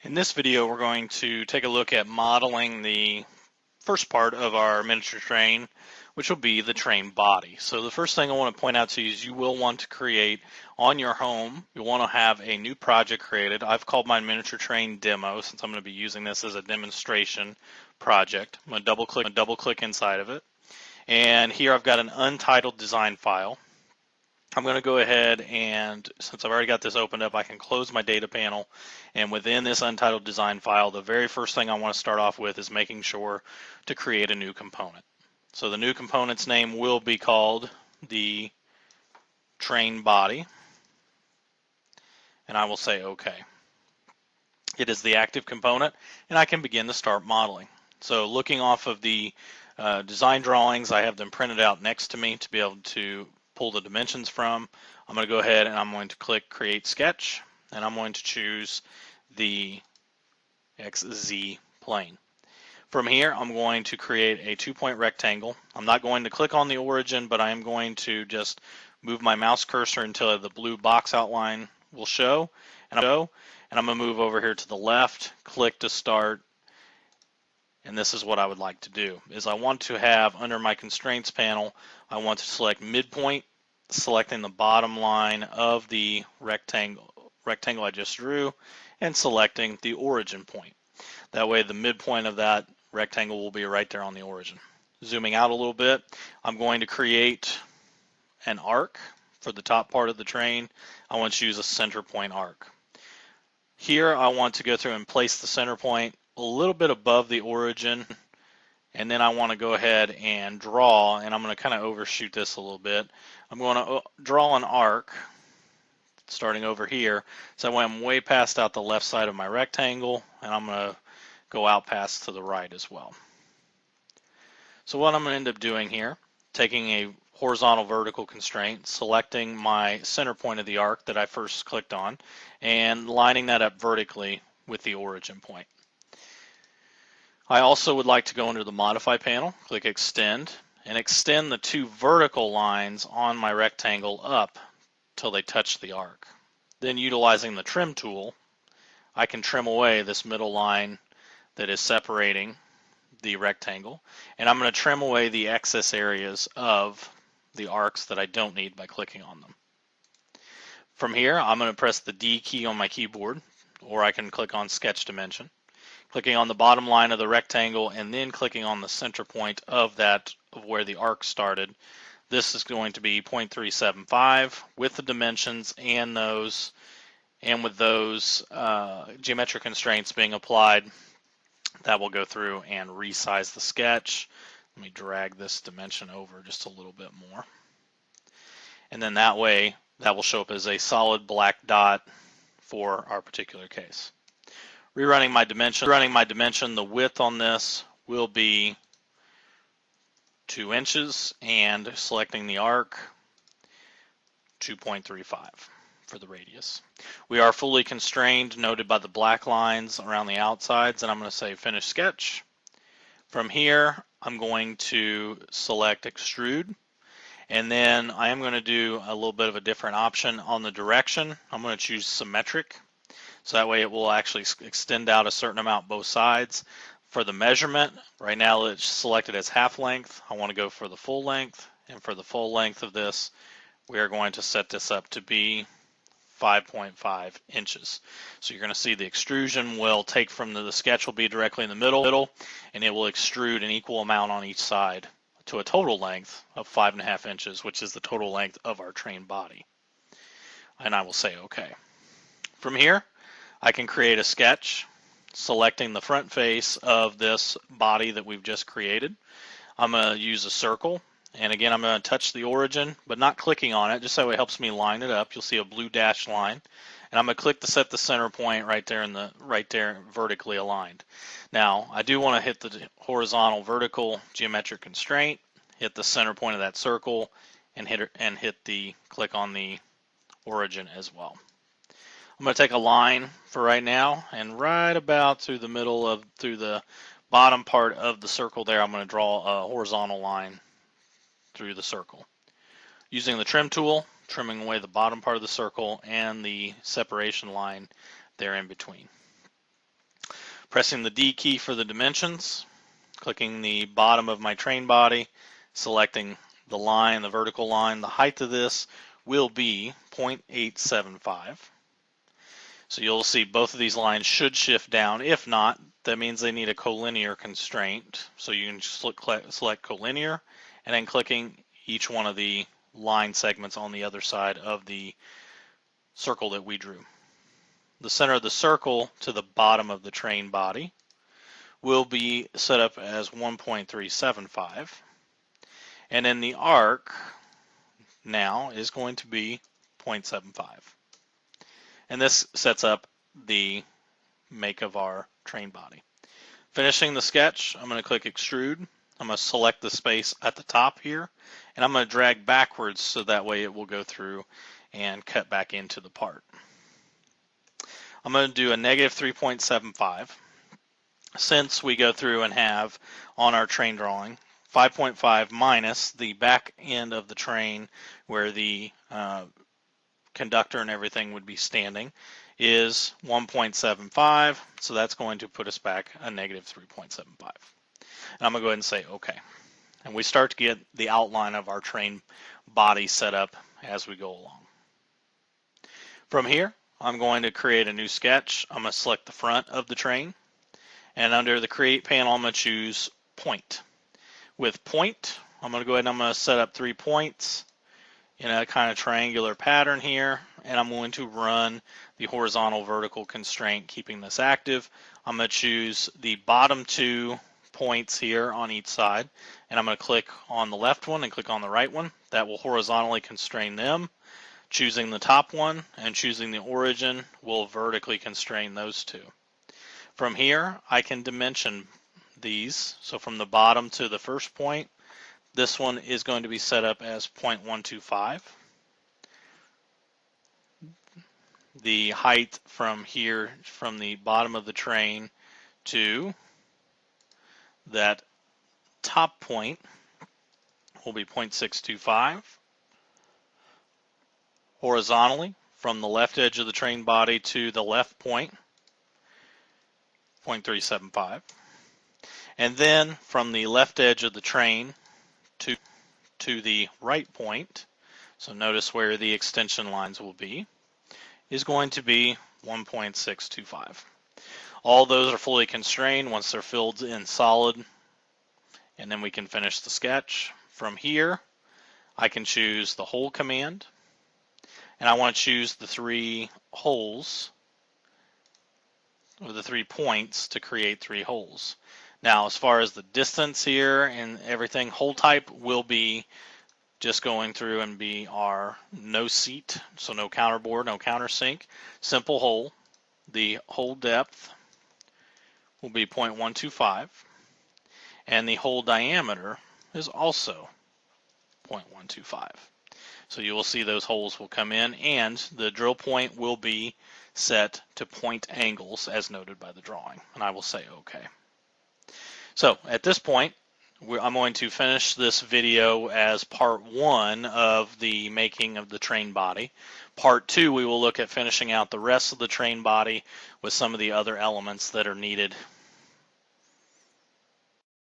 In this video, we're going to take a look at modeling the first part of our miniature train, which will be the train body. So the first thing I want to point out to you is you will want to create on your home, you want to have a new project created. I've called my miniature train demo since I'm going to be using this as a demonstration project. I'm going to double click inside of it. And here I've got an untitled design file. I'm going to go ahead and, since I've already got this opened up, I can close my data panel. And within this untitled design file, the very first thing I want to start off with is making sure to create a new component. So the new component's name will be called the train body. And I will say OK. It is the active component, and I can begin to start modeling. So looking off of the design drawings, I have them printed out next to me to be able to pull the dimensions from. I'm going to go ahead and I'm going to click Create Sketch, and I'm going to choose the XZ plane. From here, I'm going to create a 2-point rectangle. I'm not going to click on the origin, but I am going to just move my mouse cursor until the blue box outline will show, and I'm going to move over here to the left, click to start. And this is what I would like to do, is I want to have under my constraints panel, I want to select midpoint, selecting the bottom line of the rectangle I just drew, and selecting the origin point. That way the midpoint of that rectangle will be right there on the origin. Zooming out a little bit, I'm going to create an arc for the top part of the train. I want to use a center point arc. Here I want to go through and place the center point a little bit above the origin, and then I want to go ahead and draw, and I'm going to kind of overshoot this a little bit. I'm going to draw an arc starting over here, so that way I'm way past out the left side of my rectangle, and I'm going to go out past to the right as well. So what I'm going to end up doing here, taking a horizontal vertical constraint, selecting my center point of the arc that I first clicked on, and lining that up vertically with the origin point. I also would like to go under the Modify panel, click Extend, and extend the two vertical lines on my rectangle up till they touch the arc. Then utilizing the Trim tool, I can trim away this middle line that is separating the rectangle, and I'm going to trim away the excess areas of the arcs that I don't need by clicking on them. From here, I'm going to press the D key on my keyboard, or I can click on Sketch Dimension. Clicking on the bottom line of the rectangle and then clicking on the center point of where the arc started. This is going to be 0.375 with the dimensions and with those geometric constraints being applied. That will go through and resize the sketch. Let me drag this dimension over just a little bit more. And then that way, that will show up as a solid black dot for our particular case. Rerunning my dimension, the width on this will be 2 inches, and selecting the arc, 2.35 for the radius. We are fully constrained, noted by the black lines around the outsides, and I'm going to say Finish Sketch. From here, I'm going to select Extrude, and then I am going to do a little bit of a different option on the direction. I'm going to choose Symmetric. So that way it will actually extend out a certain amount both sides. For the measurement, right now it's selected as half length. I want to go for the full length, and for the full length of this, we are going to set this up to be 5.5 inches. So you're going to see the extrusion will take from the sketch will be directly in the middle, and it will extrude an equal amount on each side to a total length of 5.5 inches, which is the total length of our train body. And I will say OK. From here, I can create a sketch selecting the front face of this body that we've just created. I'm going to use a circle, and again I'm going to touch the origin but not clicking on it, just so it helps me line it up. You'll see a blue dashed line, and I'm going to click to set the center point right there vertically aligned. Now I do want to hit the horizontal vertical geometric constraint, hit the center point of that circle, and click on the origin as well. I'm going to take a line for right now, and right about through the bottom part of the circle there, I'm going to draw a horizontal line through the circle. Using the Trim tool, trimming away the bottom part of the circle and the separation line there in between. Pressing the D key for the dimensions, clicking the bottom of my train body, selecting the line, the vertical line. The height of this will be 0.875. So you'll see both of these lines should shift down. If not, that means they need a collinear constraint. So you can select collinear, and then clicking each one of the line segments on the other side of the circle that we drew. The center of the circle to the bottom of the train body will be set up as 1.375. And then the arc now is going to be 0.75. And this sets up the make of our train body. Finishing the sketch, I'm going to click Extrude. I'm going to select the space at the top here, and I'm going to drag backwards so that way it will go through and cut back into the part. I'm going to do a negative 3.75. Since we go through and have on our train drawing 5.5 minus the back end of the train where the conductor and everything would be standing is 1.75, so that's going to put us back a negative 3.75. And I'm going to go ahead and say OK. And we start to get the outline of our train body set up as we go along. From here, I'm going to create a new sketch. I'm going to select the front of the train, and under the Create panel, I'm going to choose Point. With Point, I'm going to go ahead and I'm going to set up 3 points in a kind of triangular pattern here, and I'm going to run the horizontal vertical constraint, keeping this active. I'm going to choose the bottom 2 points here on each side, and I'm going to click on the left one and click on the right one. That will horizontally constrain them. Choosing the top one and choosing the origin will vertically constrain those two. From here, I can dimension these. So from the bottom to the first point, this one is going to be set up as 0.125. The height from here, from the bottom of the train to that top point, will be 0.625. Horizontally, from the left edge of the train body to the left point, 0.375. And then from the left edge of the train to the right point, so notice where the extension lines will be, is going to be 1.625. All those are fully constrained once they're filled in solid, and then we can finish the sketch. From here, I can choose the hole command, and I want to choose the 3 holes, or the 3 points, to create 3 holes. Now, as far as the distance here and everything, hole type will be just going through and be our no seat, so no counterbore, no countersink, simple hole. The hole depth will be 0.125, and the hole diameter is also 0.125. So you will see those holes will come in, and the drill point will be set to point angles as noted by the drawing, and I will say OK. So at this point, I'm going to finish this video as part 1 of the making of the train body. Part 2, we will look at finishing out the rest of the train body with some of the other elements that are needed